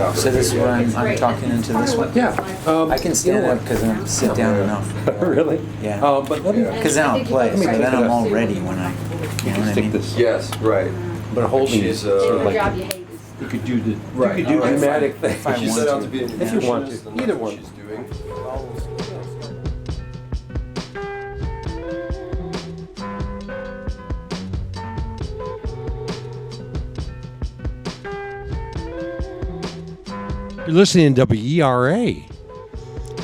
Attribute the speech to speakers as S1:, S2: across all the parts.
S1: So this is where I'm talking into this one?
S2: Yeah.
S1: I can stand up because I don't sit down enough.
S2: Really?
S1: Yeah.
S2: But let me.
S1: Because then I'll play, so then I'm all ready when I, you know what I
S2: Stick
S1: mean?
S2: this.
S3: Yes, right.
S2: But holding
S3: She's,
S2: is sort of
S4: Your job
S2: like
S4: you hate is
S2: you could do the
S3: Right.
S2: you could do dramatic things.
S1: If I
S3: She
S1: want
S3: set out
S1: to.
S3: to be an
S2: If you want to.
S3: impressionist, and
S2: Either
S3: that's what
S2: one.
S3: she's doing.
S2: You're listening to WERA,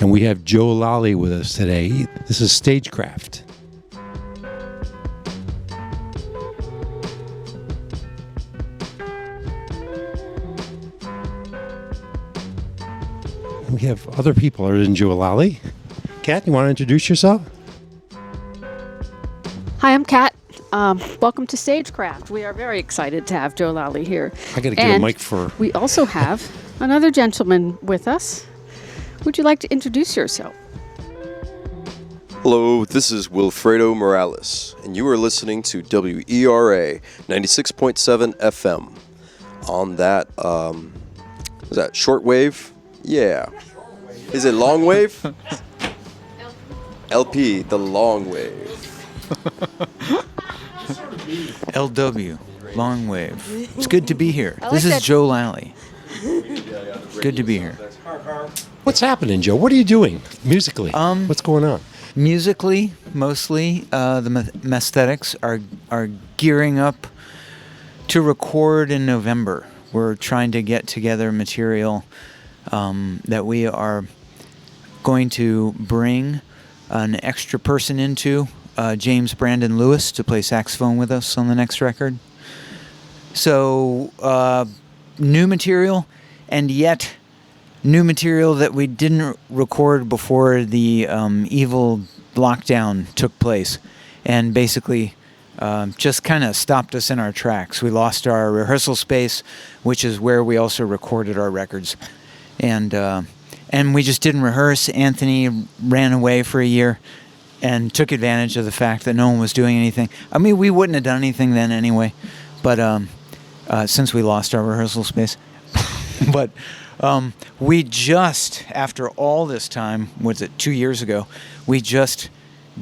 S2: and we have Joe Lally with us today. This is StageCraft. We have other people other than Joe Lally. Kat, you want to introduce yourself?
S4: Hi, I'm Kat. Welcome to StageCraft. We are very excited to have Joe Lally here.
S2: I got to get a mic for.
S4: We also have another gentleman with us. Would you like to introduce yourself?
S3: Hello, this is Wilfredo Morales, and you are listening to WERA 96.7 FM. On that, is that shortwave? Yeah. Is it long wave? LP, the long wave.
S1: LW, long wave. It's good to be here.
S4: I
S1: This
S4: like
S1: is
S4: that.
S1: Joe Lally. Good to be here.
S2: What's happening, Joe? What are you doing musically? What's going on?
S1: Musically, mostly, the Mesthetics are gearing up to record in November. We're trying to get together material that we are going to bring an extra person into, James Brandon Lewis, to play saxophone with us on the next record. So, new material, and yet new material that we didn't record before the evil lockdown took place, and basically just kind of stopped us in our tracks. We lost our rehearsal space, which is where we also recorded our records, and we just didn't rehearse. Anthony ran away for a year and took advantage of the fact that no one was doing anything. I mean, we wouldn't have done anything then anyway, but since we lost our rehearsal space. But we just, after all this time, was it 2 years ago, we just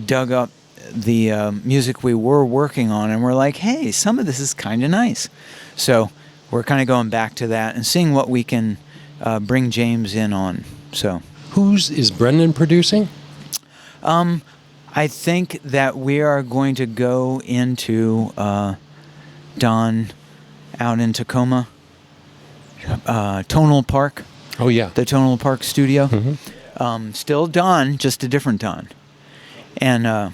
S1: dug up the music we were working on, and we're like, hey, some of this is kind of nice. So we're kind of going back to that and seeing what we can bring James in on. So
S2: Is Brendan producing?
S1: I think that we are going to go into Don out in Tacoma, Tonal Park.
S2: Oh yeah.
S1: The Tonal Park studio.
S2: Mm-hmm.
S1: Still Don, just a different Don. And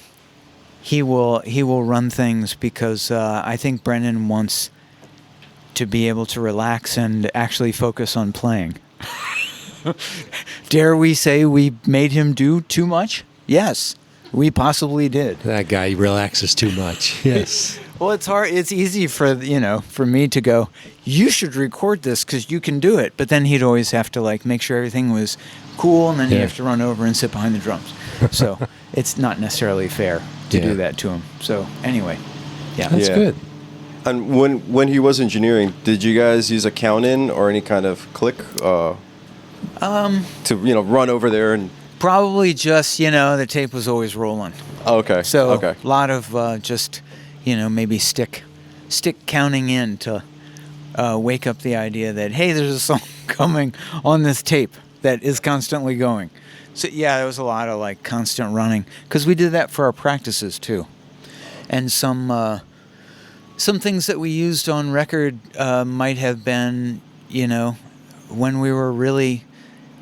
S1: he will run things because I think Brendan wants to be able to relax and actually focus on playing. Dare we say we made him do too much? Yes, we possibly did.
S2: That guy relaxes too much. Yes.
S1: Well, it's hard. It's easy for me to go, you should record this because you can do it. But then he'd always have to make sure everything was cool, and then he'd have to run over and sit behind the drums. So it's not necessarily fair to do that to him. So anyway,
S2: That's good.
S3: And when he was engineering, did you guys use a count-in or any kind of click to run over there and?
S1: Probably just the tape was always rolling.
S3: Oh, okay.
S1: So
S3: okay.
S1: a lot of just maybe stick counting in to wake up the idea that, hey, there's a song coming on this tape that is constantly going. So yeah, there was a lot of constant running because we did that for our practices too, and some things that we used on record might have been when we were really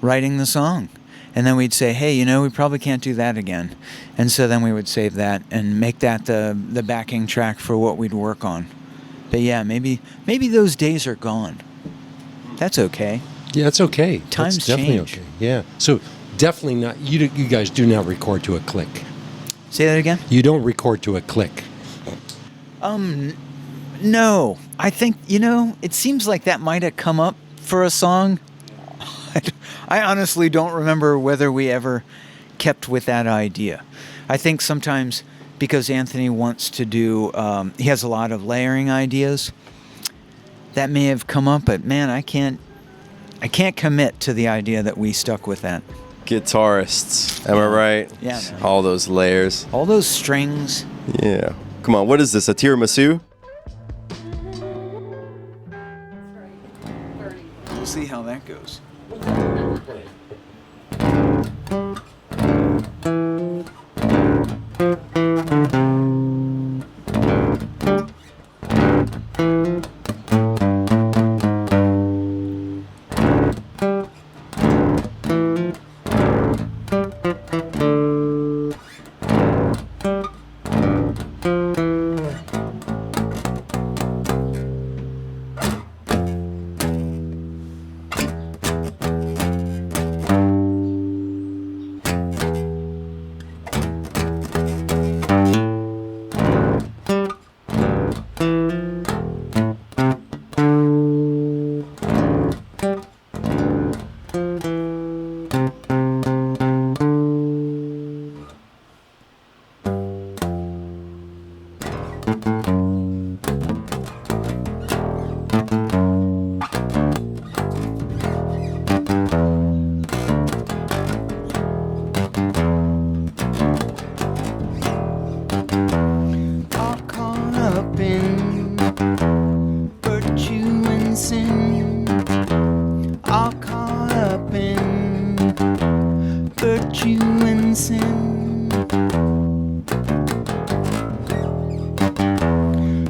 S1: writing the song. And then we'd say, hey, we probably can't do that again. And so then we would save that and make that the backing track for what we'd work on. But yeah, maybe those days are gone. That's okay.
S2: Yeah, it's okay.
S1: Times
S2: That's definitely
S1: change.
S2: okay. Yeah. So definitely not. You guys do not record to a click.
S1: Say that again?
S2: You don't record to a click.
S1: No. I think, it seems like that might have come up for a song. I honestly don't remember whether we ever kept with that idea. I think sometimes because Anthony wants to do, he has a lot of layering ideas, that may have come up, but man, I can't I can't commit to the idea that we stuck with that.
S3: Guitarists, am I right?
S1: Yeah, man.
S3: All those layers.
S1: All those strings.
S3: Yeah. Come on, what is this? A tiramisu?
S1: We'll see how that goes.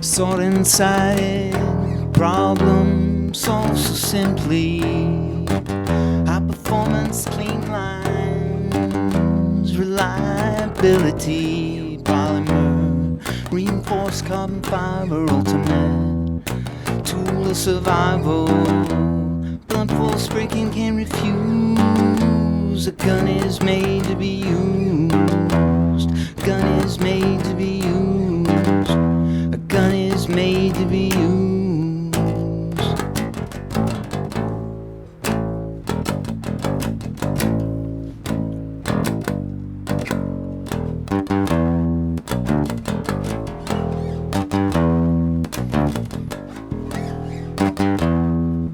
S1: Sort inside problem solved so simply. High performance, clean lines, reliability, polymer, reinforced carbon fiber, ultimate tool of survival. Blunt force breaking can refuse. A gun is made to be used. A gun is made to be used. A gun is made to be used.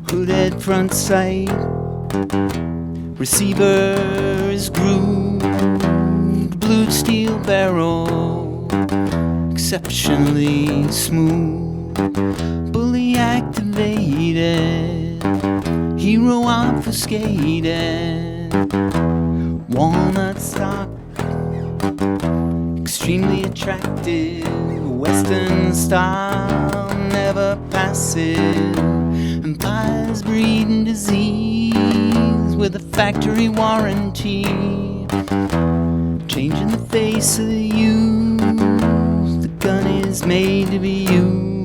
S1: Hooded front sight, receiver is grooved, blued steel barrel, exceptionally smooth, fully activated, hero obfuscated, walnut stock, extremely attractive, western style, never passive, empires breeding disease with a factory warranty, changing the face of the use. The gun is made to be used.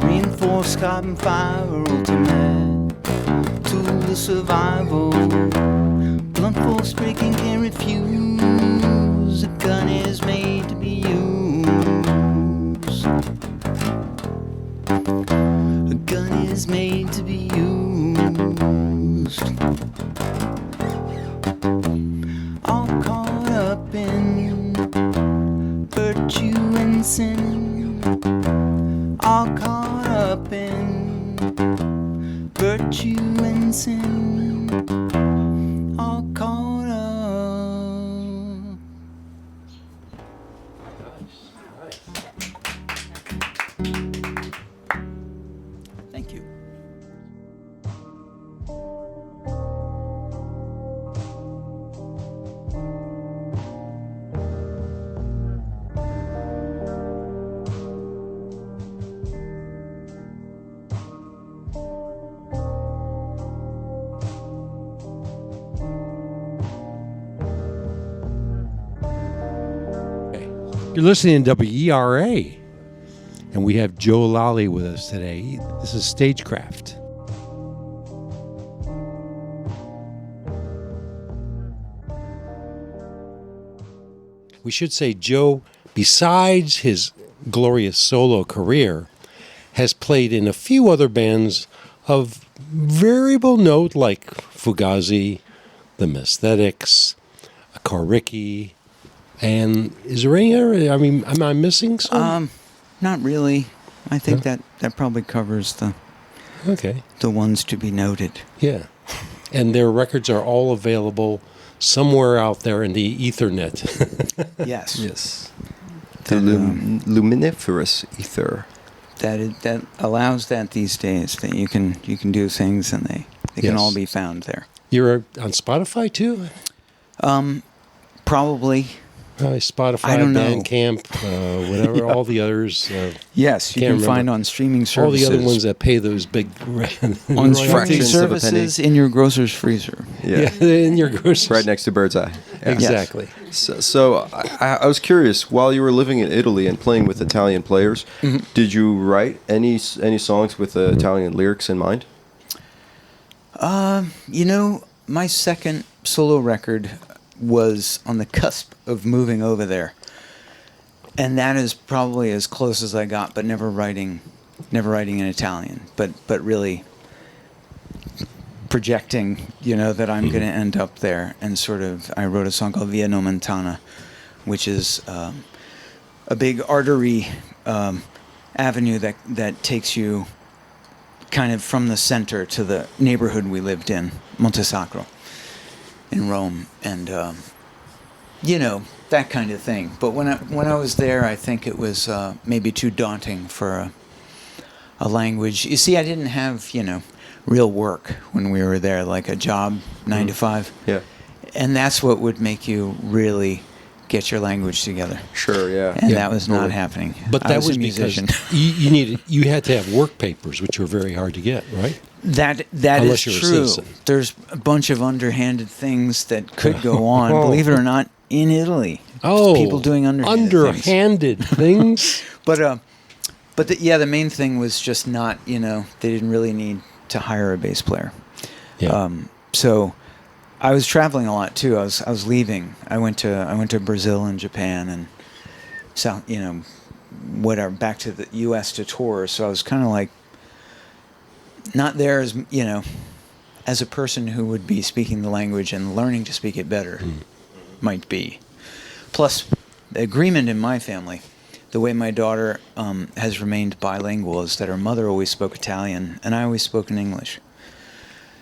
S1: Reinforced carbon fiber, ultimate tool of survival. Blunt force breaking can refuse. A gun is made to be used. A gun is made to be used. All caught up in virtue and sin. All caught up in virtue and sin. All caught up. Thank you.
S2: You're listening to WERA, and we have Joe Lally with us today. This is StageCraft. we should say Joe, besides his glorious solo career, has played in a few other bands of variable note like Fugazi, the Mesthetics, Koricki, and is there any other? I mean, am I missing some?
S1: Not really. I think that probably covers the ones to be noted.
S2: Yeah. And their records are all available somewhere out there in the Ethernet.
S1: Yes.
S3: Yes. The luminiferous ether.
S1: That allows that these days, that you can do things and they can
S2: Yes.
S1: all be found there.
S2: You're on Spotify too?
S1: Probably.
S2: Spotify,
S1: I don't know.
S2: Bandcamp, whatever, all the others.
S1: Yes, you
S2: Can't
S1: can find
S2: remember.
S1: on streaming
S2: All
S1: services.
S2: the other ones that pay those big
S1: on
S2: royalties.
S1: streaming
S3: Fractions of a penny.
S1: services in your grocer's freezer.
S3: Yeah.
S2: Yeah, in your groceries.
S3: Right next to Bird's Eye. Yeah.
S2: Exactly.
S3: So I was curious, while you were living in Italy and playing with Italian players, did you write any songs with Italian lyrics in mind?
S1: My second solo record was on the cusp of moving over there. And that is probably as close as I got, but never writing in Italian, but really projecting, that I'm going to end up there. And sort of, I wrote a song called Via Nomentana, which is a big artery avenue that takes you kind of from the center to the neighborhood we lived in, Monte Sacro, in Rome, and that kind of thing. But when I was there, I think it was maybe too daunting for a language. You see, I didn't have real work when we were there, like a job 9 to 5.
S3: Yeah.
S1: And that's what would make you really get your language together.
S3: Sure, yeah.
S1: And
S2: Yeah,
S1: that was not happening.
S2: But
S1: I
S2: that
S1: was
S2: was
S1: a
S2: because
S1: musician.
S2: you had to have work papers, which were very hard to get, right?
S1: That
S2: Unless
S1: is
S2: you're a
S1: true.
S2: citizen.
S1: There's a bunch of underhanded things that could go on, believe it or not, in Italy.
S2: Oh,
S1: People doing underhanded things.
S2: things.
S1: But the main thing was just not, they didn't really need to hire a bass player.
S2: Yeah.
S1: So I was traveling a lot too. I was leaving. I went to Brazil and Japan and South, whatever, back to the U.S. to tour. So I was kind of like not there as as a person who would be speaking the language and learning to speak it better might be. Plus, the agreement in my family, the way my daughter has remained bilingual, is that her mother always spoke Italian and I always spoke in English.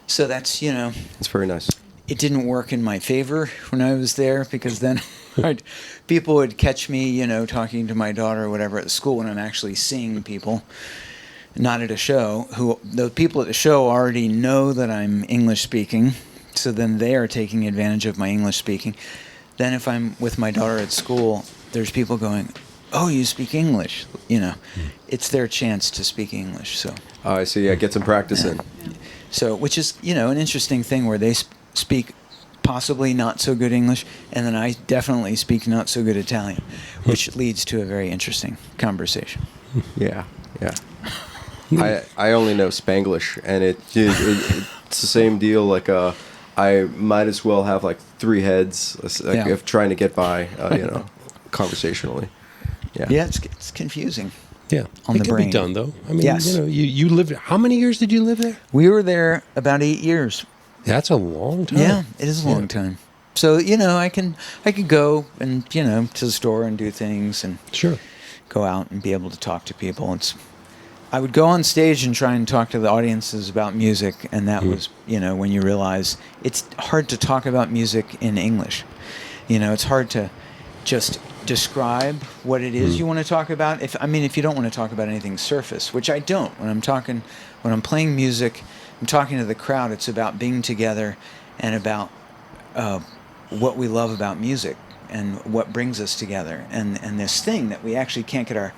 S1: So that's
S3: It's very nice.
S1: it didn't work in my favor when I was there, because then people would catch me, talking to my daughter or whatever at school when I'm actually seeing people, not at a show, who the people at the show already know that I'm English speaking, so then they are taking advantage of my English speaking. Then if I'm with my daughter at school, there's people going, "Oh, you speak English," It's their chance to speak English, so.
S3: Oh, I see. Yeah, get some practice in.
S1: So, which is, an interesting thing where they speak possibly not so good English, and then I definitely speak not so good Italian, which leads to a very interesting conversation.
S3: Yeah, yeah. I only know Spanglish, and it's the same deal. Like I might as well have like 3 heads, like, if trying to get by, conversationally. Yeah.
S1: Yeah, it's confusing.
S2: Yeah,
S1: On
S2: it
S1: the
S2: can
S1: brain.
S2: be done though. I mean,
S1: Yes.
S2: you lived. How many years did you live there?
S1: We were there about 8 years.
S2: That's a long time.
S1: Yeah, it is a long time. So I could go and to the store and do things and
S2: Sure.
S1: go out and be able to talk to people. I would go on stage and try and talk to the audiences about music, and that was when you realize it's hard to talk about music in English. It's hard to just describe what it is you want to talk about. If you don't want to talk about anything surface, which I don't. When I'm playing music, I'm talking to the crowd. It's about being together and about what we love about music and what brings us together, and this thing that we actually can't get our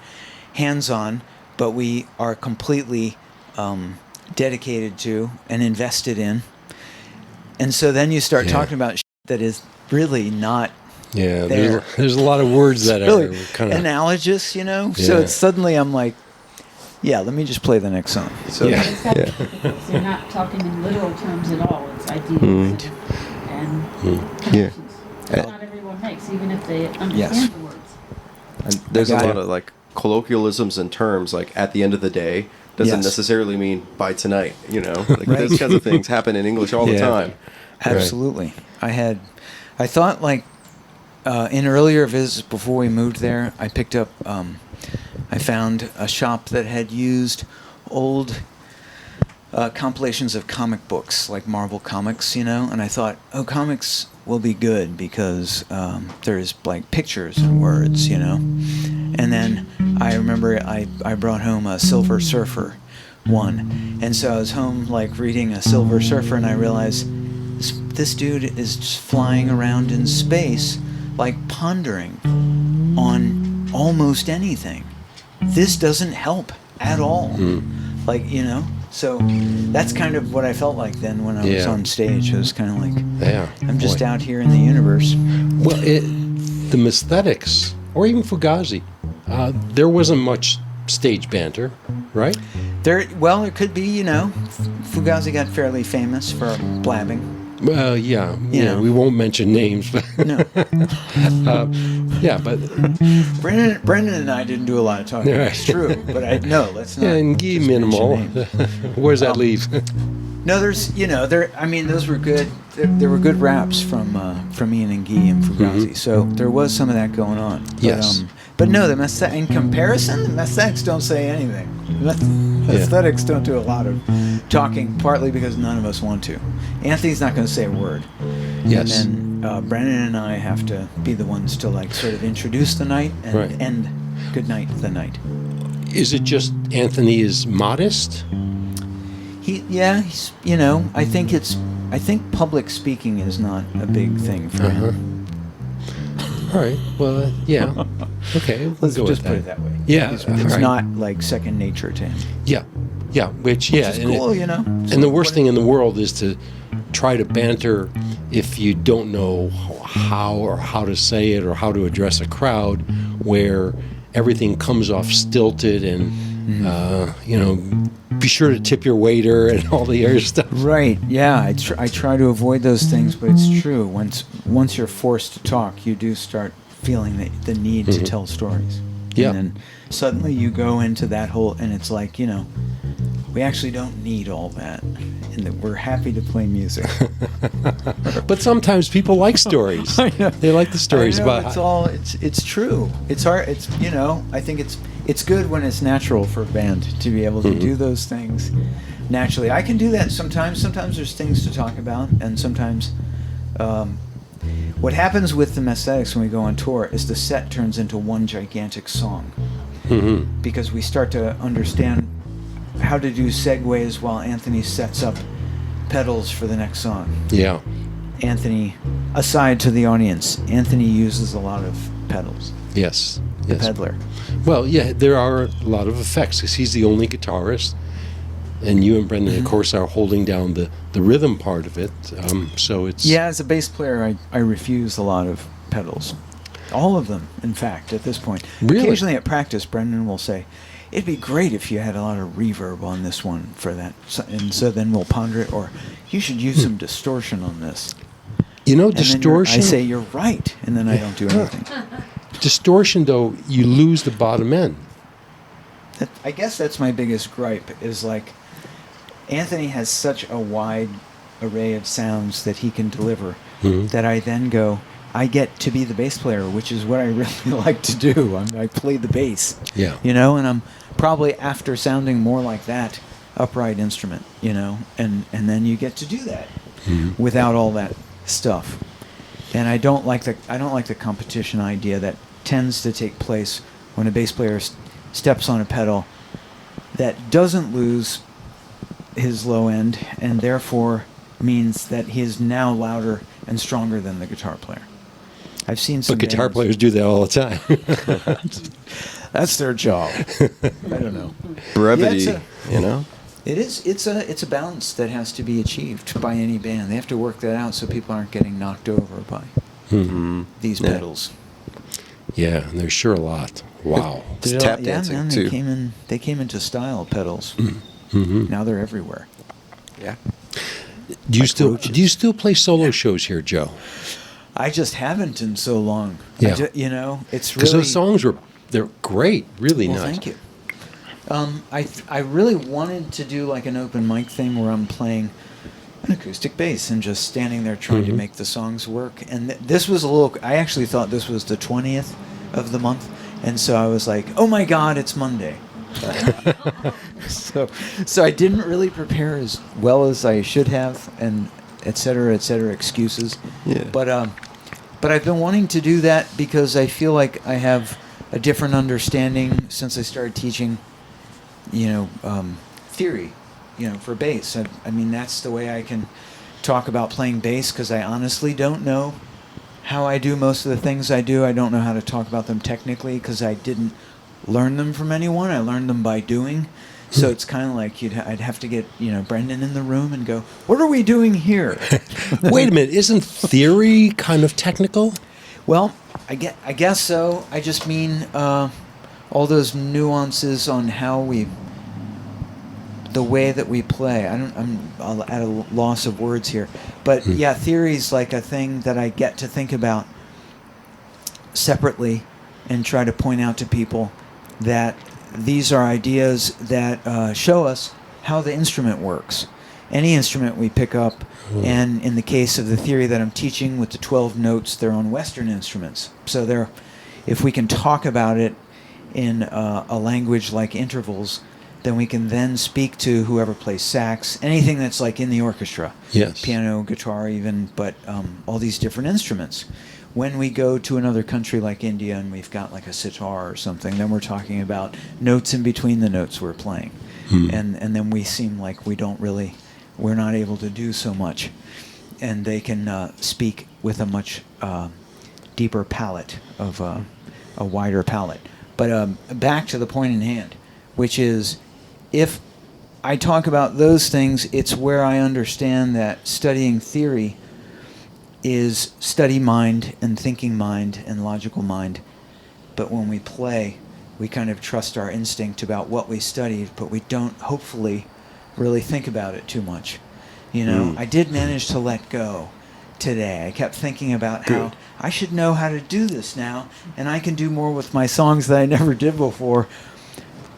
S1: hands on, but we are completely dedicated to and invested in. And so then you start talking about shit that is really not.
S2: Yeah,
S1: There.
S2: there's a lot of words that
S1: Really
S2: are kind of
S1: analogous, So
S2: Yeah.
S1: it's suddenly I'm like, yeah, let me just play the next song. So
S2: Yeah.
S5: It's got so you're not talking in literal terms at all. It's ideas and
S3: Yeah.
S5: connections. Not everyone everyone makes, even if they understand
S1: Yes.
S5: the words.
S3: And there's a
S1: got
S3: lot
S1: it.
S3: of like colloquialisms and terms like at the end of the day doesn't
S1: Yes.
S3: necessarily mean by tonight, like those kinds of things happen in English all the
S2: Yeah.
S3: time.
S1: Absolutely. I thought like in earlier visits before we moved there, I picked up, I found a shop that had used old compilations of comic books, like Marvel comics, and I thought, oh, comics will be good because there's like pictures and words, And then I remember I brought home a Silver Surfer one, and so I was home like reading a Silver Surfer, and I realized this dude is just flying around in space, like pondering on almost anything. This doesn't help at all. Like, so that's kind of what I felt like then when I was
S2: Yeah.
S1: on stage. It was kind of like,
S2: Yeah.
S1: I'm just
S2: Boy.
S1: out here in the universe.
S2: Well, the Mesthetics, or even Fugazi, there wasn't much stage banter, right?
S1: Well, it could be, Fugazi got fairly famous for blabbing.
S2: Well, yeah.
S1: Yeah.
S2: We won't mention names, but
S1: No,
S2: yeah, but
S1: Brendan and I didn't do a lot of talking.
S2: Right.
S1: It's true, but let's not.
S2: yeah, and Guy
S1: just
S2: minimal.
S1: mention names.
S2: Where does that leave?
S1: No, there's, those were good. There were good raps from Ian and Guy and Fugazi. So there was some of that going on. But,
S2: Yes.
S1: But no, in comparison, the Mesthetics don't say anything. Aesthetics don't do a lot of talking, partly because none of us want to. Anthony's not going to say a word.
S2: Yes.
S1: And then Brennan and I have to be the ones to like sort of introduce the night and
S2: Right.
S1: end good night the night.
S2: Is it just Anthony is modest?
S1: He's, I think public speaking is not a big thing for him.
S2: All right. Well, yeah. Okay. We'll
S1: Let's
S2: go
S1: just
S2: with
S1: put it that way.
S2: Yeah.
S1: It's
S2: right.
S1: not like second nature to him.
S2: Yeah. Yeah. Which
S1: It's
S2: and
S1: cool,
S2: And the worst thing in the world is to try to banter if you don't know how to say it or how to address a crowd, where everything comes off stilted and be sure to tip your waiter and all the other stuff.
S1: Right. Yeah. I try to avoid those things, but it's true. Once you're forced to talk, you do start feeling the need to tell stories.
S2: Yeah.
S1: And then suddenly you go into that whole, and it's like, we actually don't need all that, and that we're happy to play music.
S2: But sometimes people like stories.
S1: I know.
S2: They like the stories
S1: I know,
S2: about.
S1: it's true. It's hard. It's I think it's good when it's natural for a band to be able to do those things naturally. I can do that sometimes. Sometimes there's things to talk about, and sometimes what happens with the Mesthetics when we go on tour is the set turns into one gigantic song because we start to understand how to do segues while Anthony sets up pedals for the next song.
S2: Yeah.
S1: Anthony, aside to the audience, Anthony uses a lot of pedals.
S2: Yes.
S1: The
S2: Yes.
S1: peddler.
S2: Well, yeah, there are a lot of effects because he's the only guitarist, and you and Brendan, of course, are holding down the rhythm part of it. So it's
S1: Yeah, as a bass player, I refuse a lot of pedals. All of them, in fact, at this point.
S2: Really?
S1: Occasionally at practice, Brendan will say, it'd be great if you had a lot of reverb on this one for that. And so then we'll ponder it, or you should use some distortion on this. And then
S2: distortion.
S1: I say, you're right, and then I don't do anything.
S2: Distortion, though, you lose the bottom end.
S1: I guess that's my biggest gripe, is like, Anthony has such a wide array of sounds that he can deliver that I then go, I get to be the bass player, which is what I really like to do. I play the bass,
S2: Yeah.
S1: and I'm probably after sounding more like that upright instrument, and then you get to do that without all that stuff. And I don't like the competition idea that tends to take place when a bass player steps on a pedal that doesn't lose his low end and therefore means that he is now louder and stronger than the guitar player. I've seen some
S2: But guitar
S1: bands-
S2: players do that all the time.
S1: That's their job. I don't know.
S3: Brevity,
S1: Yeah, It is. It's a balance that has to be achieved by any band. They have to work that out so people aren't getting knocked over by these
S3: Yeah.
S1: pedals.
S2: Yeah, and there's sure a lot. Wow.
S3: It's tap dancing,
S1: man,
S3: too.
S1: They came into style pedals.
S2: Mm-hmm.
S1: Now they're everywhere.
S3: Yeah.
S2: Do you
S1: Like
S2: still
S1: roaches.
S2: do you still play solo shows here, Joe?
S1: I just haven't in so long.
S2: Yeah.
S1: It's
S2: Because
S1: really...
S2: those songs they're great, really
S1: Well,
S2: nice.
S1: thank you. I really wanted to do like an open mic thing where I'm playing an acoustic bass and just standing there trying to make the songs work. And this was I actually thought this was the 20th of the month. And so I was like, oh my God, it's Monday. So I didn't really prepare as well as I should have, and et cetera, excuses.
S3: Yeah.
S1: But I've been wanting to do that because I feel like I have a different understanding since I started teaching, theory, for bass. I mean, that's the way I can talk about playing bass, because I honestly don't know how I do most of the things I do. I don't know how to talk about them technically because I didn't learn them from anyone. I learned them by doing. So it's kind of like I'd have to get Brendan in the room and go, what are we doing here?
S2: Wait a minute, isn't theory kind of technical?
S1: Well, I guess so. I just mean all those nuances on the way that we play. I'm at a loss of words here, but yeah, theory's like a thing that I get to think about separately and try to point out to people that these are ideas that show us how the instrument works. Any instrument we pick up, and in the case of the theory that I'm teaching with the 12 notes, they're on Western instruments. So if we can talk about it in a language like intervals, then we can then speak to whoever plays sax, anything that's like in the orchestra.
S2: Yes.
S1: Piano, guitar even, but all these different instruments. When we go to another country like India and we've got like a sitar or something, then we're talking about notes in between the notes we're playing. And then we seem like we're not able to do so much. And they can speak with a much deeper palette, of a wider palette. But back to the point in hand, which is, if I talk about those things, it's where I understand that studying theory is study mind and thinking mind and logical mind. But when we play, we kind of trust our instinct about what we studied, but we don't, hopefully, really think about it too much. I did manage to let go today. I kept thinking about how I should know how to do this now, and I can do more with my songs that I never did before.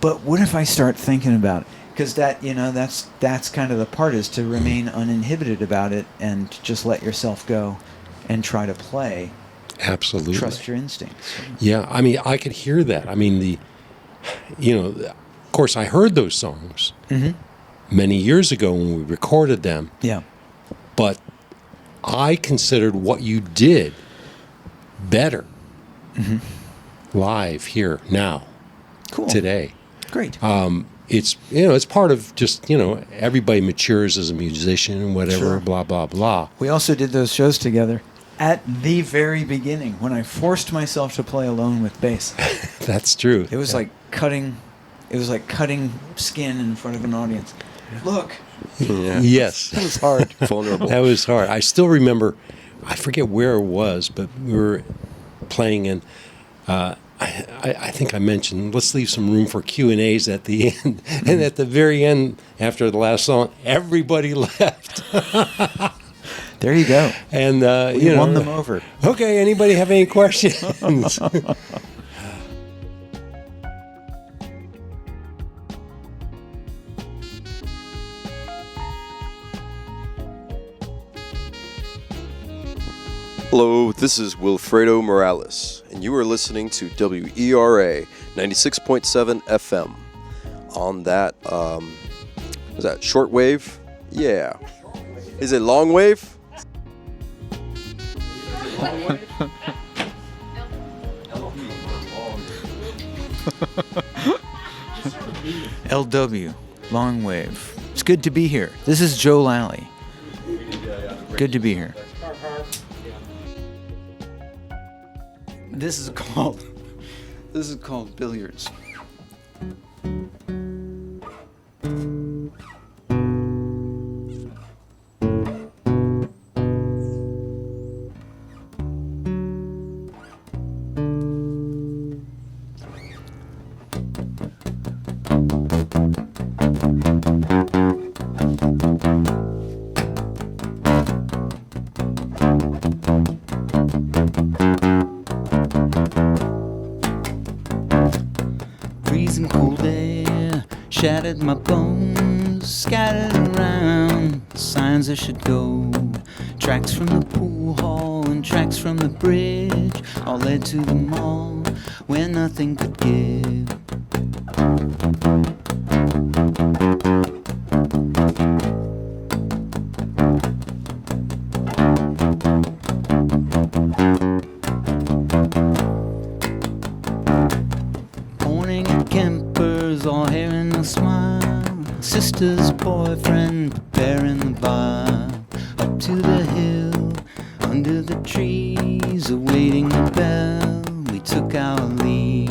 S1: But what if I start thinking about it? Because that's kind of the part, is to remain uninhibited about it and just let yourself go and try to play.
S2: Absolutely.
S1: Trust your instincts.
S2: Yeah, I mean, I could hear that. I mean, of course, I heard those songs many years ago when we recorded them.
S1: Yeah.
S2: But I considered what you did better live here now,
S1: Cool.
S2: today.
S1: Great.
S2: It's part of just, everybody matures as a musician and whatever,
S1: Sure.
S2: blah, blah, blah.
S1: We also did those shows together at the very beginning when I forced myself to play alone with bass.
S2: That's true.
S1: It was like cutting skin in front of an audience. Look,
S3: Yeah.
S2: Yes.
S1: that was hard.
S3: Vulnerable.
S2: That was hard. I still remember, I forget where it was, but we were playing in, I think I mentioned, let's leave some room for Q&As at the end. And at the very end, after the last song, everybody left.
S1: There you go.
S2: And,
S1: We won them over.
S2: Okay, anybody have any questions?
S3: Hello, this is Wilfredo Morales, and you are listening to WERA 96.7 FM. On that, is that shortwave? Yeah. Is it long wave?
S1: LW, long wave. It's good to be here. This is Joe Lally. Good to be here. This is called billiards. shattered my bones, scattered around signs I should go. Tracks from the pool hall and tracks from the bridge all led to the mall where nothing could give. Morning at Kemper's, all hair and a smile. Sister's boyfriend preparing the bar. Up to the hill, under the trees, awaiting the bell, we took our leave.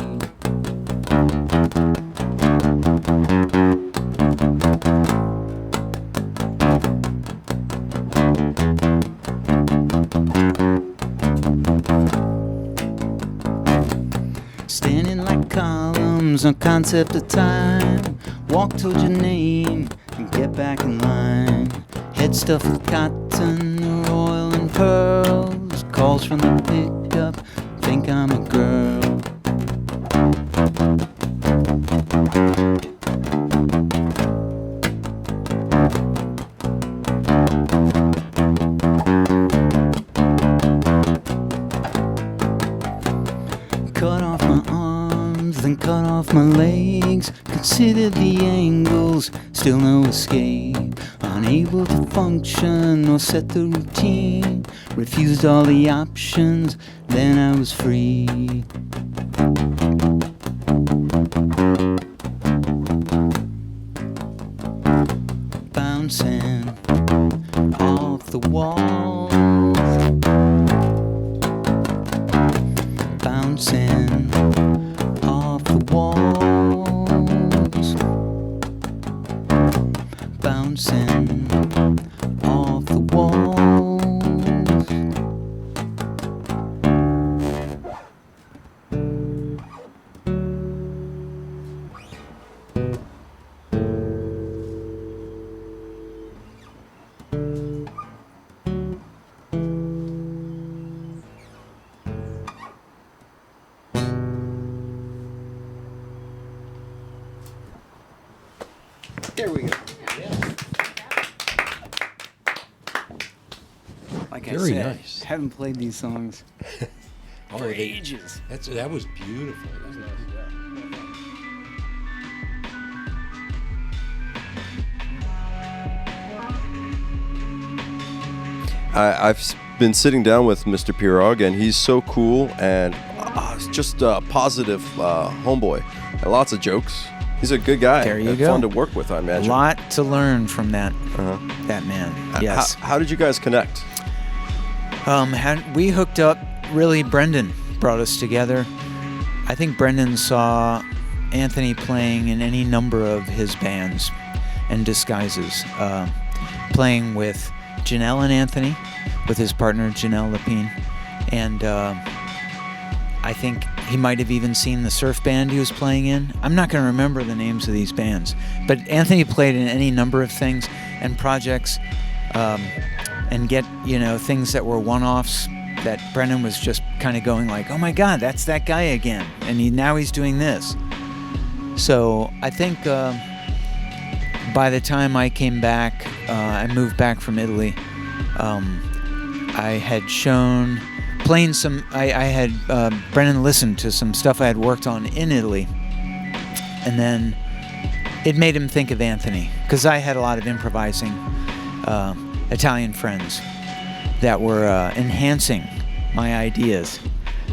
S1: Standing like columns, no concept of time. Walk towards your name and get back in line. Head stuffed with cotton or oil and pearls. Calls from the pickup, think I'm a girl. Cut off my arms, then cut off my legs. Considered the angles, still no escape. Unable to function or set the routine. Refused all the options, then I was free. Bouncing off the walls. Bouncing off the walls. Bouncing off the walls. There we go. Like I
S2: Very
S1: said,
S2: nice.
S1: haven't played these songs
S2: Oh,
S1: for ages.
S2: that was beautiful.
S3: I've been sitting down with Mr. Pirog, and he's so cool and just a positive homeboy. And lots of jokes. He's a good guy.
S1: There you
S3: and
S1: go.
S3: Fun to work with, I
S1: A
S3: imagine.
S1: lot to learn from that man. Yes.
S3: How did you guys connect?
S1: We hooked up. Really, Brendan brought us together. I think Brendan saw Anthony playing in any number of his bands and disguises. Playing with Janelle and Anthony, with his partner Janelle Lapine, and I think he might have even seen the surf band he was playing in. I'm not going to remember the names of these bands, but Anthony played in any number of things and projects, and get things that were one-offs that Brendan was just kind of going like, oh my God, that's that guy again, and now he's doing this. So I think by the time I came back, I moved back from Italy. I had shown playing some. I had Brennan listened to some stuff I had worked on in Italy, and then it made him think of Anthony, because I had a lot of improvising Italian friends that were enhancing my ideas,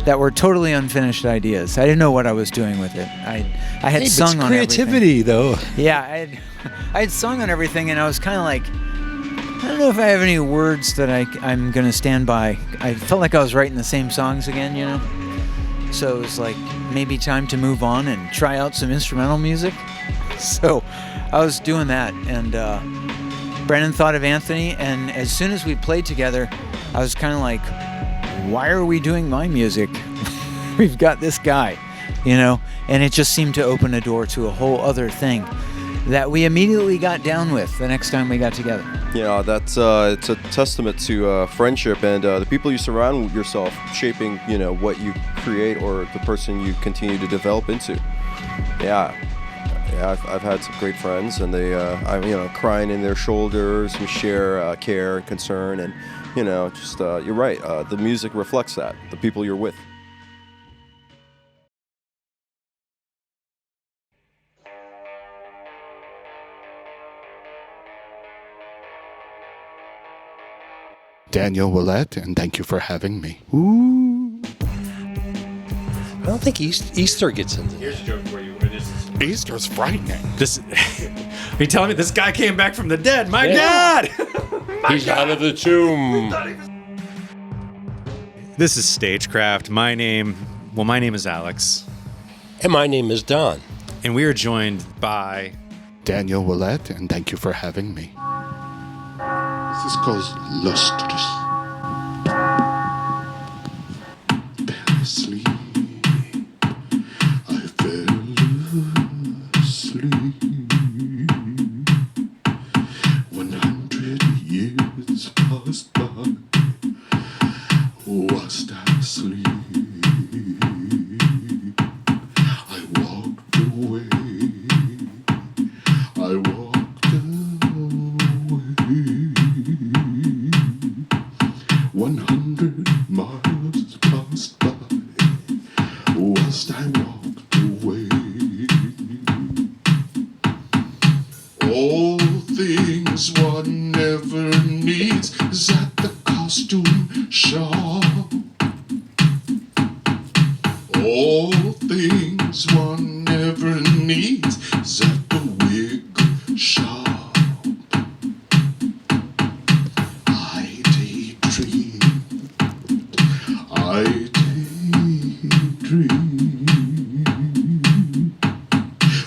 S1: that were totally unfinished ideas. I didn't know what I was doing with it. I had sung on
S2: creativity, though.
S1: Yeah, I had sung on everything, and I was kind of like, I don't know if I have any words that I'm going to stand by. I felt like I was writing the same songs again, So it was like maybe time to move on and try out some instrumental music. So I was doing that, and Brennan thought of Anthony, and as soon as we played together, I was kind of like, why are we doing my music? We've got this guy, and it just seemed to open a door to a whole other thing that we immediately got down with the next time we got together.
S3: Yeah, that's it's a testament to friendship and the people you surround yourself shaping, what you create or the person you continue to develop into. Yeah, Yeah, I've had some great friends, and they, crying in their shoulders, who share care and concern, and just you're right. The music reflects that. The people you're with.
S6: Daniel Ouellette, and thank you for having me. Ooh.
S2: I don't think Easter gets into
S7: Here's a joke for you.
S6: Easter's frightening.
S7: Are you telling me this guy came back from the dead? My God!
S2: He's out of the tomb.
S7: This is StageCraft. My name is Alex.
S2: And my name is Don.
S7: And we are joined by
S6: Daniel Ouellette, and thank you for having me. This is called Lustrous. Fell asleep. I fell asleep. 100 years passed by. Whilst I sleep, I walked away. I walked away. 100 miles passed by. Whilst I walked away. All things one never needs is at the costume shop. All things one never needs is at the wig shop. I daydream. I daydream.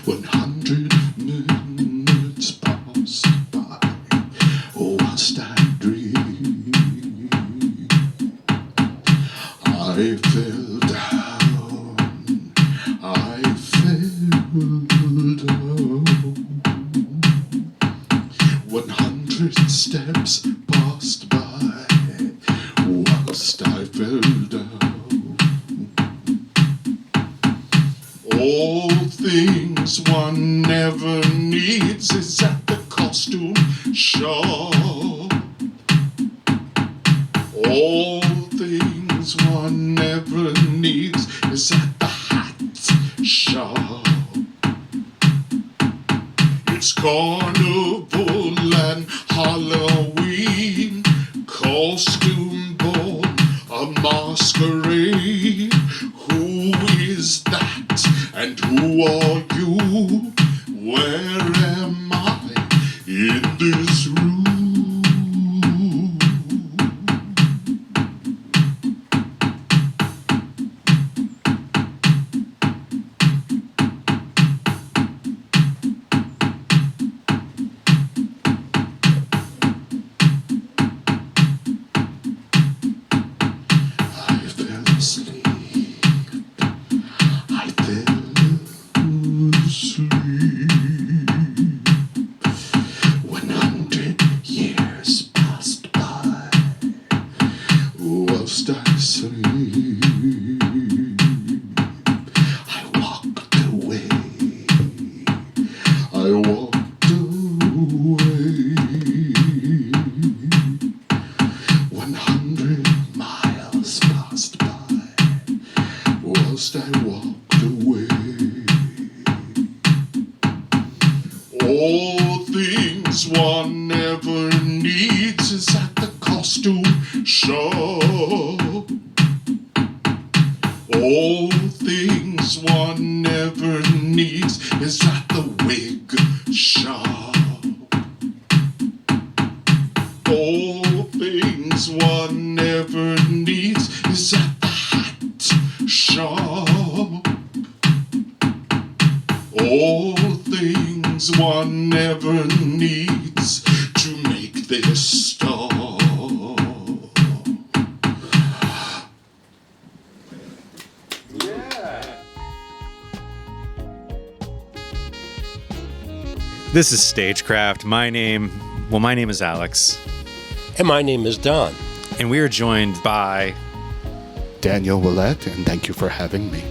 S6: 100 minutes passed by whilst I dream. I fell down. I fell down. 100 steps passed by whilst I fell down. All things one never needs is at the costume shop. All things one never needs is at the hat shop. It's carnival and Halloween, costume ball, a masquerade. Who is that and who are you? Where am I in this room? I fell asleep. I fell asleep. 100 years passed by whilst I sleep. I walked away. I walked away. 100 miles passed by whilst I walked away. All things one never needs is at the costume shop. All things one never needs is at the wig shop. All things one never needs is at the hat shop. All things one never needs to make this stop.
S7: This is StageCraft. My name is Alex.
S2: And my name is Don.
S7: And we are joined by
S6: Daniel Ouellette, and thank you for having me.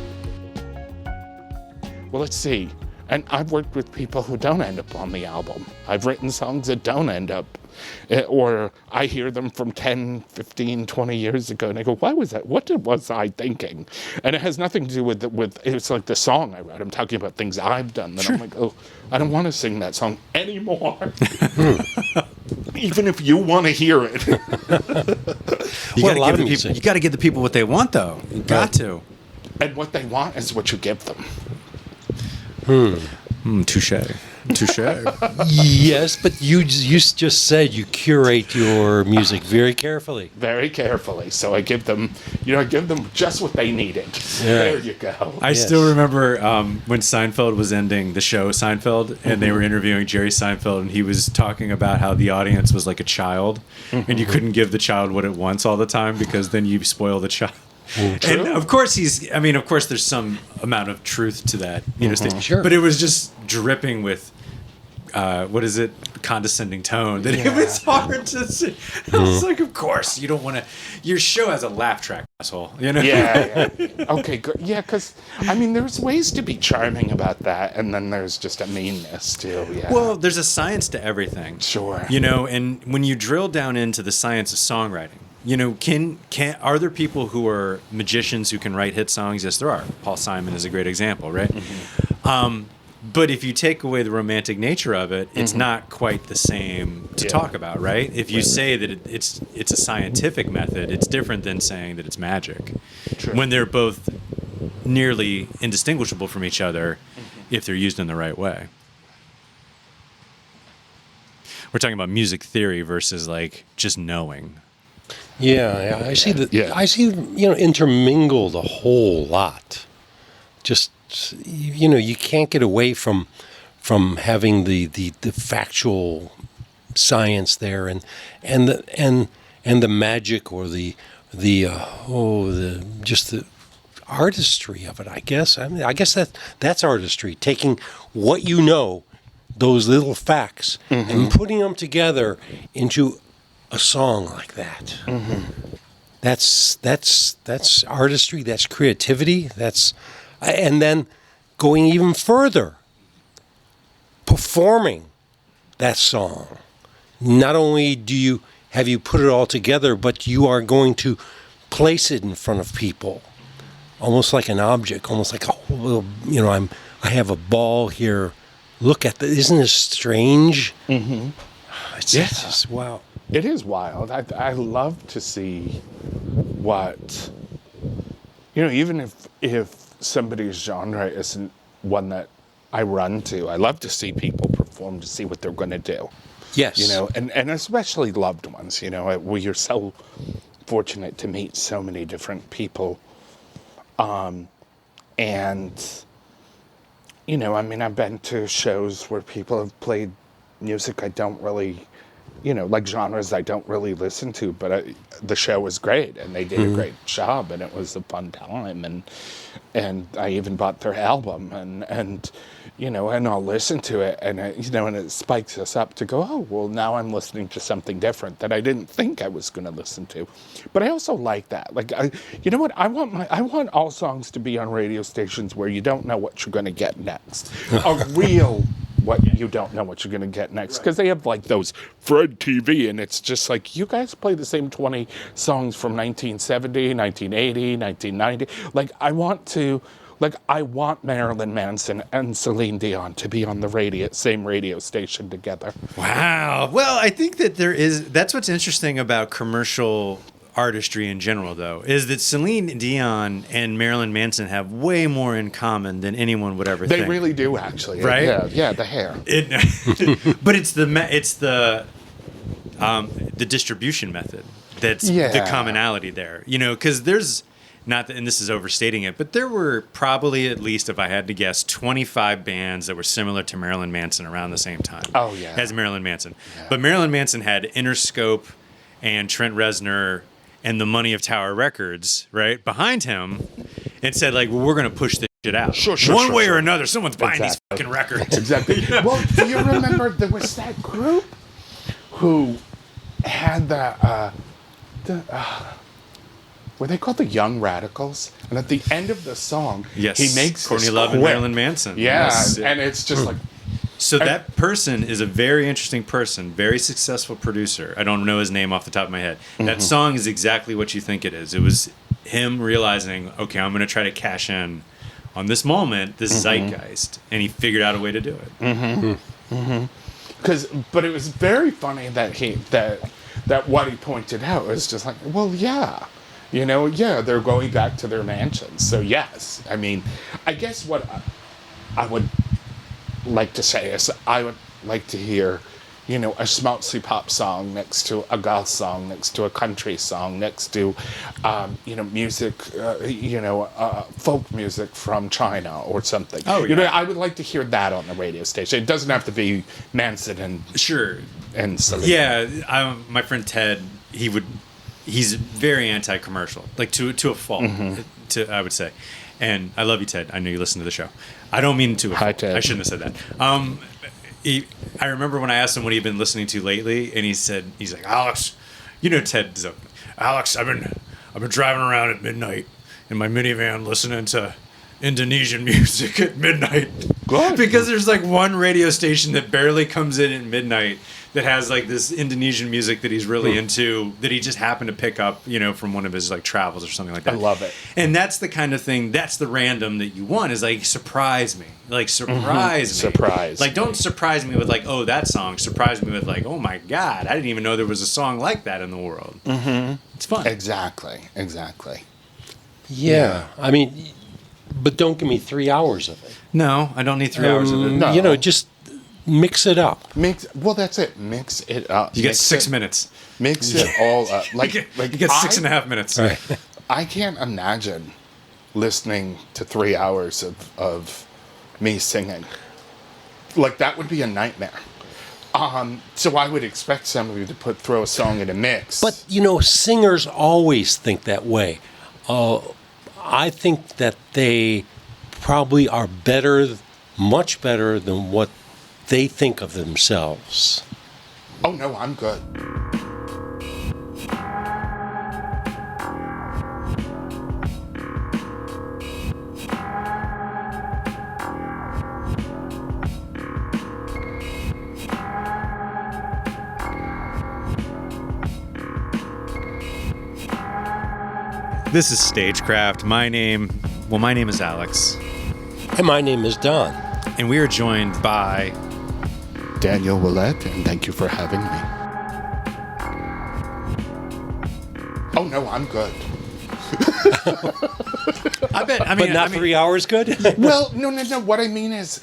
S8: Well, let's see.
S6: And I've worked with people who don't end up on the album. I've written songs that don't end up, or I hear them from 10, 15, 20 years ago, and I go, why was that? What was I thinking? And it has nothing to do with it's like the song I wrote. I'm talking about things I've done that I'm like, oh, I don't want to sing that song anymore. Even if you want to hear it.
S7: You got to give the people what they want, though. You got to.
S6: And what they want is what you give them.
S7: Touche.
S2: Yes, but you just said you curate your music very carefully.
S6: Very carefully. So I give them just what they needed.
S2: Yeah.
S6: There you go.
S7: I still remember when Seinfeld was ending the show Seinfeld, and they were interviewing Jerry Seinfeld, and he was talking about how the audience was like a child, and you couldn't give the child what it wants all the time because then you spoil the child. And of course there's some amount of truth to that,
S2: Sure.
S7: But it was just dripping with condescending tone that it was hard to see. I was like, of course you don't want to. Your show has a laugh track, asshole.
S6: Yeah. Okay, good. Yeah, because there's ways to be charming about that, and then there's just a meanness too. Yeah.
S7: Well, there's a science to everything.
S6: Sure.
S7: And when you drill down into the science of songwriting, are there people who are magicians who can write hit songs? Yes, there are. Paul Simon is a great example, right? But if you take away the romantic nature of it, it's not quite the same to talk about, right? If you say that it's a scientific method, it's different than saying that it's magic.
S6: True.
S7: When they're both nearly indistinguishable from each other if they're used in the right way. We're talking about music theory versus like just knowing.
S2: Yeah, I see that. Yeah. I see, intermingled a whole lot. Just, you can't get away from having the factual science there and the magic or the artistry of it. I guess. I guess that's artistry. Taking what those little facts, and putting them together into a song like that. That's artistry. That's creativity. And then going even further, performing that song. Not only have you put it all together, but you are going to place it in front of people, almost like an object, almost like I have a ball here. Look at that! Isn't this strange? It's just wow.
S6: It is wild. I love to see what, even if somebody's genre isn't one that I run to, I love to see people perform to see what they're going to do.
S2: Yes.
S6: And especially loved ones, we are so fortunate to meet so many different people. I've been to shows where people have played music I don't really, like genres I don't really listen to, but the show was great, and they did a great job, and it was a fun time, and I even bought their album, and I'll listen to it, and and it spikes us up to go, oh, well, now I'm listening to something different that I didn't think I was going to listen to. But I also like that. Like, you know what? I want all songs to be on radio stations where you don't know what you're going to get next. A real what you don't know what you're going to get next, because they have like those Fred TV, and it's just like, you guys play the same 20 songs from 1970, 1980, 1990. Like, I want Marilyn Manson and Celine Dion to be on the same radio station together.
S7: Wow. Well, I think that that's what's interesting about commercial artistry in general, though, is that Celine Dion and Marilyn Manson have way more in common than anyone would ever think.
S6: They really do, actually.
S7: Right?
S6: Yeah, the hair.
S7: But it's the distribution method that's the commonality there. Because there's not that, and this is overstating it, but there were probably, at least if I had to guess, 25 bands that were similar to Marilyn Manson around the same time.
S6: Oh, yeah.
S7: As Marilyn Manson. Yeah. But Marilyn Manson had Interscope and Trent Reznor and the money of Tower Records, right, behind him, and said, like, well, we're going to push this shit out. One way or another, someone's buying these fucking records.
S6: Exactly. Well, do you remember there was that group who had were they called the Young Radicals? And at the end of the song,
S7: Yes.
S6: he makes
S7: Courtney
S6: this
S7: Love and
S6: quip.
S7: Marilyn Manson.
S6: Yeah,
S7: Yes.
S6: and it's just like,
S7: So that person is a very interesting person, very successful producer. I don't know his name off the top of my head. That song is exactly what you think it is. It was him realizing, okay, I'm going to try to cash in on this moment, this zeitgeist, and he figured out a way to do it.
S6: but it was very funny that what he pointed out was just like, well, yeah. They're going back to their mansions. So, yes. I mean, I guess what I would like to say is I would like to hear, a schmaltzy pop song next to a goth song, next to a country song, next to, music, folk music from China or something.
S7: Oh, yeah.
S6: I would like to hear that on the radio station. It doesn't have to be Manson and
S7: Sure.
S6: and Selena.
S7: Yeah, my friend Ted, he's very anti-commercial, like to a fault, I would say. And I love you, Ted. I know you listen to the show. I don't mean to.
S6: Hi, Ted.
S7: I shouldn't have said that. I remember when I asked him what he'd been listening to lately, and he's like, Alex, Ted's up. Alex, I've been driving around at midnight in my minivan listening to Indonesian music at midnight.
S6: Good.
S7: Because there's like one radio station that barely comes in at midnight that has like this Indonesian music that he's really into, that he just happened to pick up, from one of his like travels or something like that.
S6: I love it.
S7: And that's the kind of thing, that's the random that you want, is like, surprise me. Like, surprise me.
S6: Surprise.
S7: Like, don't surprise me with like, oh, that song. Surprise me with like, oh my God, I didn't even know there was a song like that in the world. It's fun.
S6: Exactly.
S2: Yeah. I mean, but don't give me 3 hours of it.
S7: No, I don't need 3 hours of it.
S6: No.
S2: Just mix it up.
S6: Well, that's it. Mix it up.
S7: You get 6 minutes.
S6: Mix it all up.
S7: You get 6.5 minutes.
S2: Right.
S6: I can't imagine listening to 3 hours of me singing. Like, that would be a nightmare. So I would expect somebody to throw a song in a mix.
S2: But, singers always think that way. I think that they probably are much better than what they think of themselves.
S6: Oh, no, I'm good.
S7: This is StageCraft. My name is Alex.
S2: And my name is Don.
S7: And we are joined by
S6: Daniel Ouellette, and thank you for having me. Oh, no, I'm good.
S7: I bet.
S2: But not 3 hours good?
S6: Well, no. What I mean is,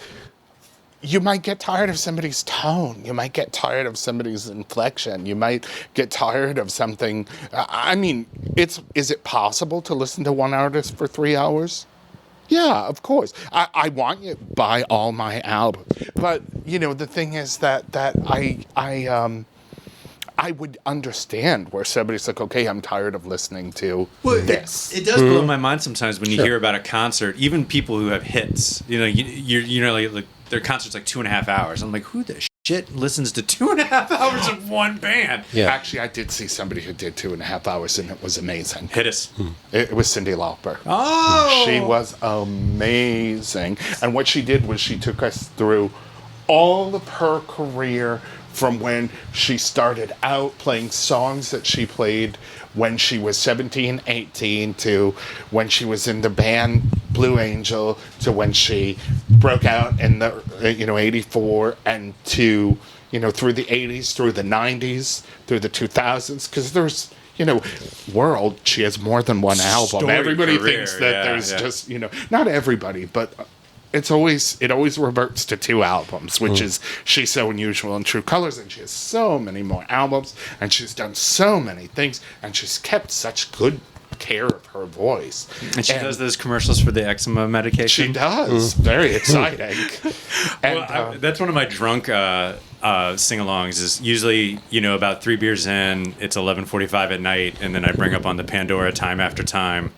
S6: you might get tired of somebody's tone. You might get tired of somebody's inflection. You might get tired of something. I mean, is it possible to listen to one artist for 3 hours? Yeah, of course. I want you to buy all my albums. But, the thing is that I would understand where somebody's like, okay, I'm tired of listening to this.
S7: It does blow my mind sometimes when you hear about a concert, even people who have hits. Like their concert's like 2.5 hours. I'm like, who the shit listens to 2.5 hours of one band?
S2: Yeah.
S6: Actually, I did see somebody who did 2.5 hours, and it was amazing.
S7: Hit us.
S6: It was Cyndi Lauper.
S7: Oh!
S6: She was amazing. And what she did was she took us through all of her career, from when she started out playing songs that she played when she was 17, 18, to when she was in the band Blue Angel, to when she broke out in the 84, and to through the 80s, through the 90s, through the 2000s, because there's world, she has more than one album.
S7: Storied
S6: Everybody
S7: career,
S6: thinks that
S7: yeah,
S6: there's
S7: yeah.
S6: just not everybody, but it always reverts to 2 albums, which is She's So Unusual and True Colors, and she has so many more albums, and she's done so many things, and she's kept such good care of her voice.
S7: And she does those commercials for the eczema medication.
S6: She does. Very exciting. And
S7: Well, that's one of my drunk sing-alongs. Is usually about 3 beers in, it's 11:45 at night, and then I bring up on the Pandora Time After Time,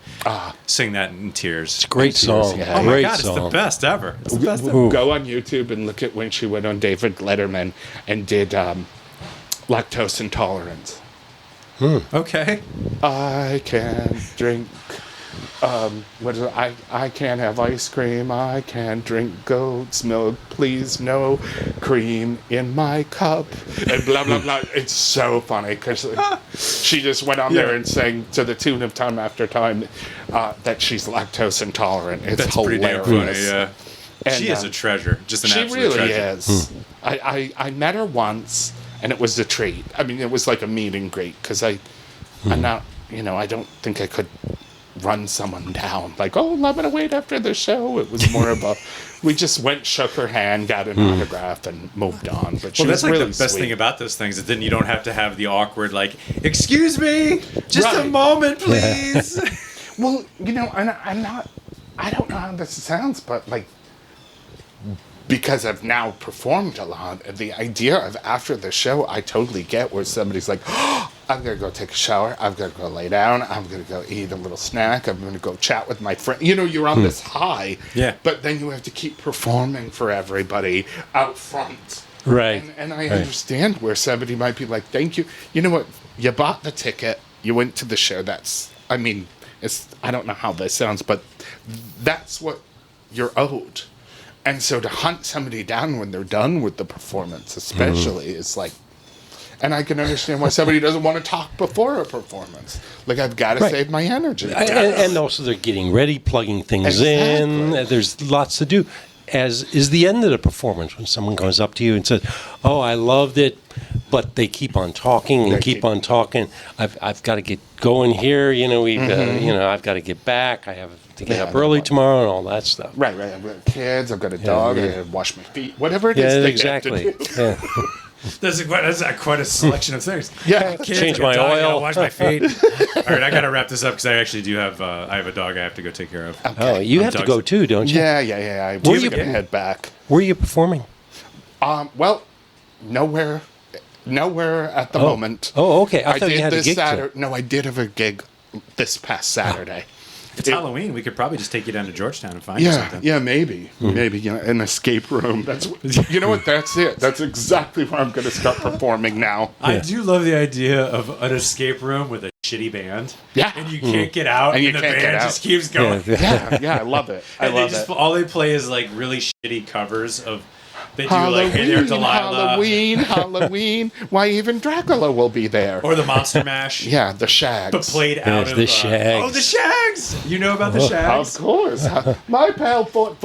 S7: sing that in tears.
S2: Great song.
S6: Yeah.
S7: Oh my
S2: Great
S7: God,
S2: song.
S7: it's the best ever. It's the best ever.
S6: go on YouTube and look at when she went on David Letterman and did lactose intolerance.
S7: Okay.
S6: I can't drink. What is it? I can't have ice cream. I can't drink goat's milk. Please, no cream in my cup. And blah blah blah. It's so funny because she just went on there and sang to the tune of "Time After Time" that she's lactose intolerant. It's
S7: That's pretty damn
S6: hilarious.
S7: funny, yeah.
S6: And,
S7: She is a treasure. Just an
S6: she
S7: absolute
S6: really
S7: treasure.
S6: is. I met her once, and it was a treat. I mean, it was like a meet and greet because I'm not, I don't think I could run someone down like, oh, I'm gonna wait after the show. It was more of a, we just went, shook her hand, got an autograph, and moved on. But she
S7: Well,
S6: was
S7: that's like
S6: really
S7: the best
S6: sweet.
S7: thing about those things is then you don't have to have the awkward, like, excuse me, just a
S6: Right.
S7: moment, please.
S6: Well, and I don't know how this sounds, but like, because I've now performed a lot, the idea of after the show, I totally get where somebody's like, oh, I'm going to go take a shower. I'm going to go lay down. I'm going to go eat a little snack. I'm going to go chat with my friend. You're on this high.
S7: Yeah.
S6: But then you have to keep performing for everybody out front.
S2: Right.
S6: And I understand where somebody might be like, thank you. You know what? You bought the ticket. You went to the show. I don't know how this sounds, but that's what you're owed. And so to hunt somebody down when they're done with the performance, especially, is like, and I can understand why somebody doesn't want to talk before a performance. Like, I've got to save my energy.
S2: And also they're getting ready, plugging things in.
S6: Exactly.
S2: There's lots to do. As is the end of the performance when someone comes up to you and says, "Oh, I loved it," but they keep on talking and keep on talking. I've got to get going here. I've got to get back. I have to get up early tomorrow and all that stuff.
S6: Right. I've got kids. I've got a dog. I got to wash my feet. Whatever it is they
S2: exactly.
S6: have to do.
S2: Yeah.
S7: That's quite a selection of things.
S6: Yeah.
S7: Kids,
S2: Change
S7: I got a
S2: my
S7: dog, I gotta
S2: oil.
S7: wash my feet. All right, I got to wrap this up because I actually do have I have a dog I have to go take care of.
S2: Oh, you have to go too, don't you?
S6: Yeah. I'm going to
S7: you-
S6: head back.
S2: Where are you performing?
S6: Well, nowhere at the moment.
S2: Oh, okay. I thought
S6: did
S2: you had a
S6: this
S2: gig.
S6: Saturday. No, I did have a gig this past Saturday.
S7: It's Halloween. We could probably just take you down to Georgetown and find you something.
S6: Yeah, maybe, an escape room. That's That's it. That's exactly where I'm going to start performing now.
S7: I do love the idea of an escape room with a shitty band.
S6: Yeah.
S7: And you can't get out,
S6: And
S7: and,
S6: you
S7: the
S6: can't get
S7: band
S6: out.
S7: just keeps going.
S6: Yeah, I love it. I
S7: And
S6: love
S7: they just
S6: it.
S7: all they play is like really shitty covers of. They do like Hey There Delilah,
S6: Halloween. Why even Dracula will be there?
S7: or the Monster Mash.
S6: Yeah, the Shags.
S7: But played out of
S2: the Shags.
S7: Oh, the Shags! You know about the
S6: Of
S7: Shags?
S6: course. My pal foot.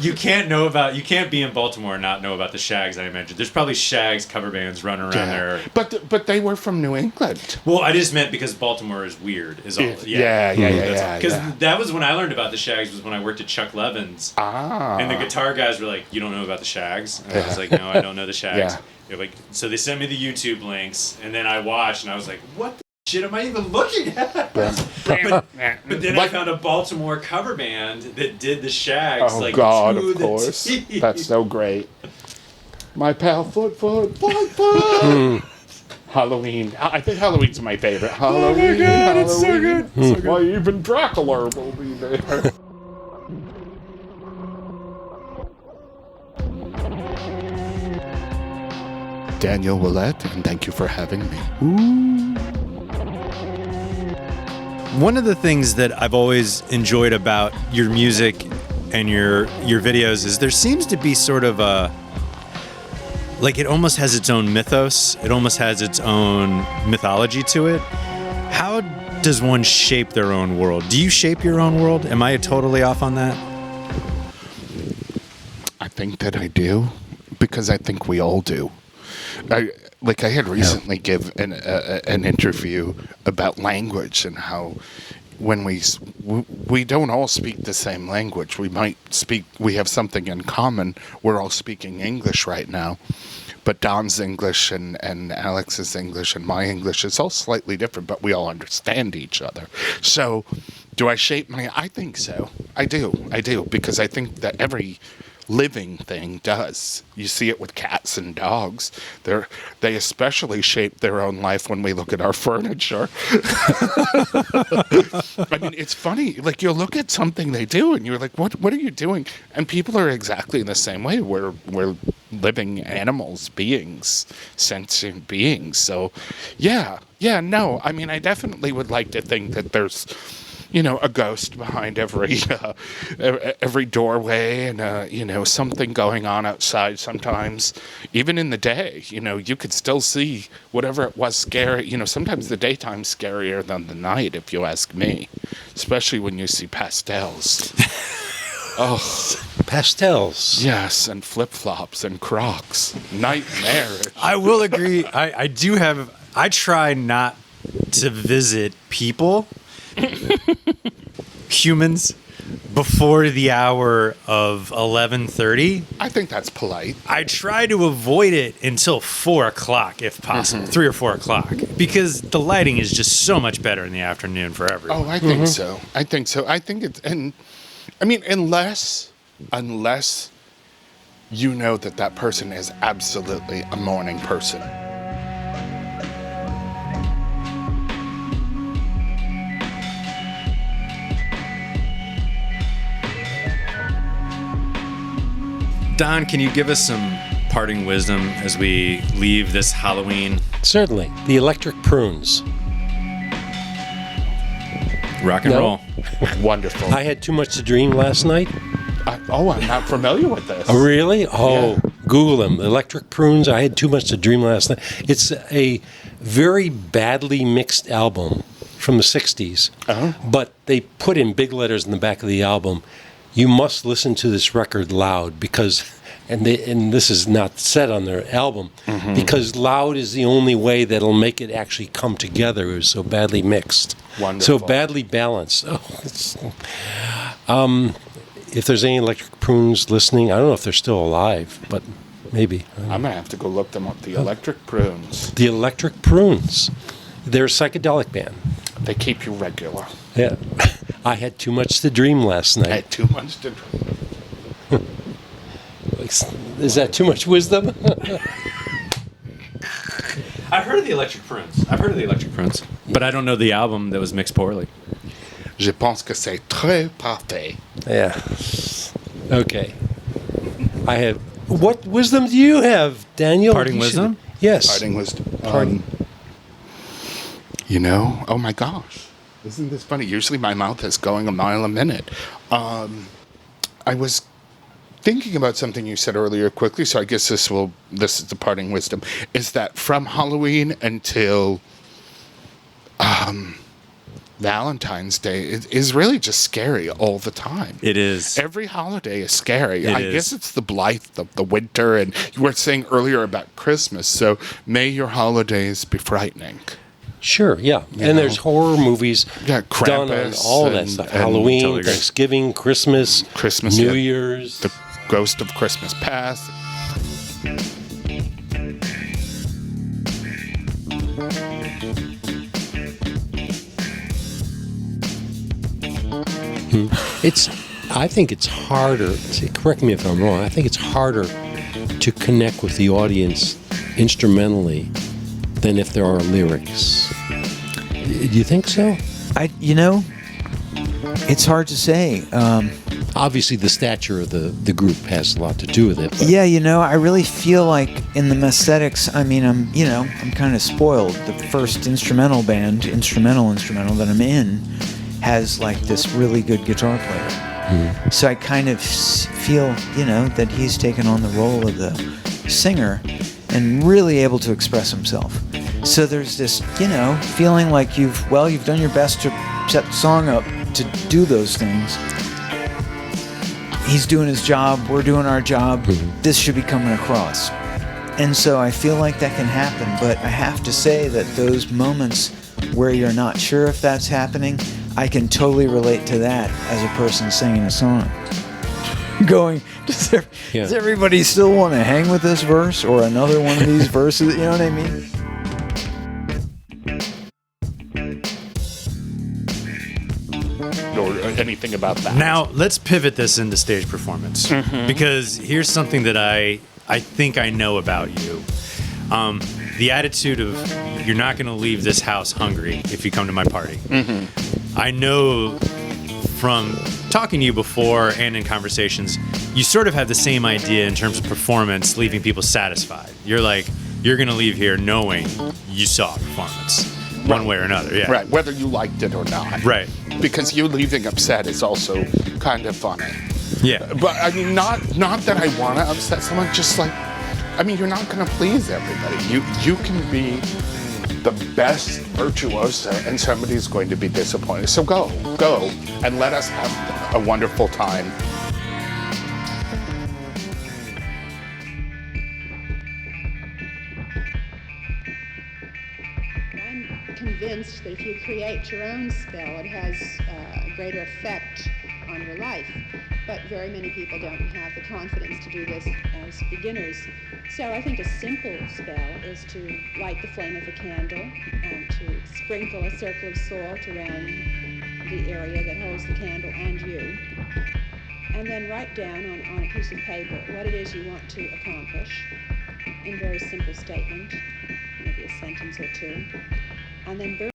S7: You can't be in Baltimore and not know about the Shags. I imagine there's probably Shags cover bands running around there.
S6: But they were from New England.
S7: Well, I just meant because Baltimore is weird. Is all.
S6: Yeah.
S7: Because that was when I learned about the Shags. Was when I worked at Chuck Levin's. And the guitar guys were like, "You don't know about the Shags?" And I was like, "No, I don't know the Shags."
S6: Yeah.
S7: They're like, so they sent me the YouTube links, and then I watched, and I was like, "What the shit am I even looking at?" But then I found a Baltimore cover band that did the Shags.
S6: Oh,
S7: like,
S6: God,
S7: to
S6: of
S7: the
S6: course.
S7: T.
S6: That's so great. My pal foot. Halloween. I think Halloween's my favorite. Halloween.
S7: God,
S6: Halloween.
S7: it's so good. So good.
S6: Why even Dracula will be there. Daniel Ouellette, and thank you for having me.
S7: One of the things that I've always enjoyed about your music and your videos is there seems to be sort of a, like, it almost has its own mythos. It almost has its own mythology to it. How does one shape their own world? Do you shape your own world? Am I totally off on that?
S6: I think that I do, because I think we all do. I had recently give an interview about language and how when we don't all speak the same language. We have something in common. We're all speaking English right now, but Don's English and Alex's English and my English is all slightly different, but we all understand each other. So do I shape I think so. I do, because I think that every living thing does. You see it with cats and dogs. They especially shape their own life when we look at our furniture. I mean, it's funny. Like, you'll look at something they do and you're like, what are you doing? And people are exactly the same way. We're living animals, beings, sentient beings. So, no. I mean, I definitely would like to think that there's, a ghost behind every doorway, and something going on outside. Sometimes, even in the day, you could still see whatever it was scary. Sometimes the daytime's scarier than the night, if you ask me, especially when you see pastels. Oh,
S2: Pastels.
S6: yes, and flip-flops and Crocs. Nightmarish.
S7: I will agree. I try not to visit people, humans, before the hour of 11:30.
S6: I think that's polite.
S7: I try to avoid it until 4 o'clock, if possible, 3 or 4 o'clock, because the lighting is just so much better in the afternoon for everyone.
S6: Oh, I think so. I think so. I think it's, and I mean, unless you know that person is absolutely a morning person.
S7: Don, can you give us some parting wisdom as we leave this Halloween?
S2: Certainly. The electric prunes.
S7: Rock and
S2: No.
S7: roll.
S6: Wonderful.
S2: I had too much to dream last night.
S6: I'm not familiar with this.
S2: Oh, really? Oh,
S6: Yeah.
S2: Google them. Electric Prunes. I had too much to dream last night. It's a very badly mixed album from the 60s.
S6: Uh-huh.
S2: But they put in big letters in the back of the album, you must listen to this record loud because, and this is not said on their album, because loud is the only way that'll make it actually come together. It was so badly mixed.
S6: Wonderful.
S2: So badly balanced. If there's any Electric Prunes listening, I don't know if they're still alive, but maybe.
S6: I'm going to have to go look them up. The Electric Prunes.
S2: The Electric Prunes. They're a psychedelic band.
S6: They keep you regular.
S2: Yeah. I had too much to dream last
S6: I
S2: night.
S6: had too much to drink.
S2: Is that too much wisdom?
S7: I've heard of the Electric Prunes. But I don't know the album that was mixed poorly.
S6: Je pense que c'est très parfait.
S2: Yeah. Okay. I have. What wisdom do you have, Daniel?
S7: Parting
S2: You should-
S7: wisdom?
S2: Yes.
S6: Parting wisdom.
S2: Parting.
S6: Oh my gosh. Isn't this funny? Usually my mouth is going a mile a minute. I was thinking about something you said earlier quickly, so I guess this is the parting wisdom, is that from Halloween until Valentine's Day is really just scary all the time.
S7: It is.
S6: Every holiday is scary.
S7: It
S6: I
S7: is.
S6: guess it's the blithe, the winter, and you were saying earlier about Christmas, so may your holidays be frightening.
S2: Sure, yeah. And there's horror movies
S6: Yeah,
S2: done on
S6: Krampus
S2: all that
S6: and-
S2: stuff.
S6: and
S2: Halloween,
S7: totally agree.
S2: Thanksgiving, Christmas, New
S6: Yeah.
S2: Year's.
S6: The Ghost of Christmas Past.
S2: I think it's harder, correct me if I'm wrong, I think it's harder to connect with the audience instrumentally than if there are lyrics. Do you think so?
S1: It's hard to say.
S2: Obviously, the stature of the group has a lot to do with it. But
S1: Yeah, I really feel like in the Mesthetics, I'm kind of spoiled. The first instrumental that I'm in has like this really good guitar player. So I kind of feel, that he's taken on the role of the singer and really able to express himself. So there's this, feeling like you've done your best to set the song up to do those things. He's doing his job, we're doing our job, this should be coming across. And so I feel like that can happen, but I have to say that those moments where you're not sure if that's happening, I can totally relate to that as a person singing a song. Going, does everybody still want to hang with this verse or another one of these verses? You know what I mean?
S6: Or anything about that.
S7: Now, let's pivot this into stage performance. Because here's something that I think I know about you. The attitude of you're not going to leave this house hungry if you come to my party. I know from talking to you before and in conversations, you sort of have the same idea in terms of performance, leaving people satisfied. You're like, you're going to leave here knowing you saw a performance one way or another. Yeah.
S6: Right, whether you liked it or not.
S7: Right.
S6: Because you leaving upset is also kind of funny.
S7: Yeah.
S6: But I mean, not that I want to upset someone, just like, I mean, you're not going to please everybody. You can be the best virtuoso and somebody's going to be disappointed. So go and let us have a wonderful time.
S5: I'm convinced that if you create your own spell, it has a greater effect on your life. But very many people don't have the confidence to do this as beginners. So I think a simple spell is to light the flame of a candle and to sprinkle a circle of salt around the area that holds the candle and you. And then write down on a piece of paper what it is you want to accomplish in very simple statement, maybe a sentence or two. And then burn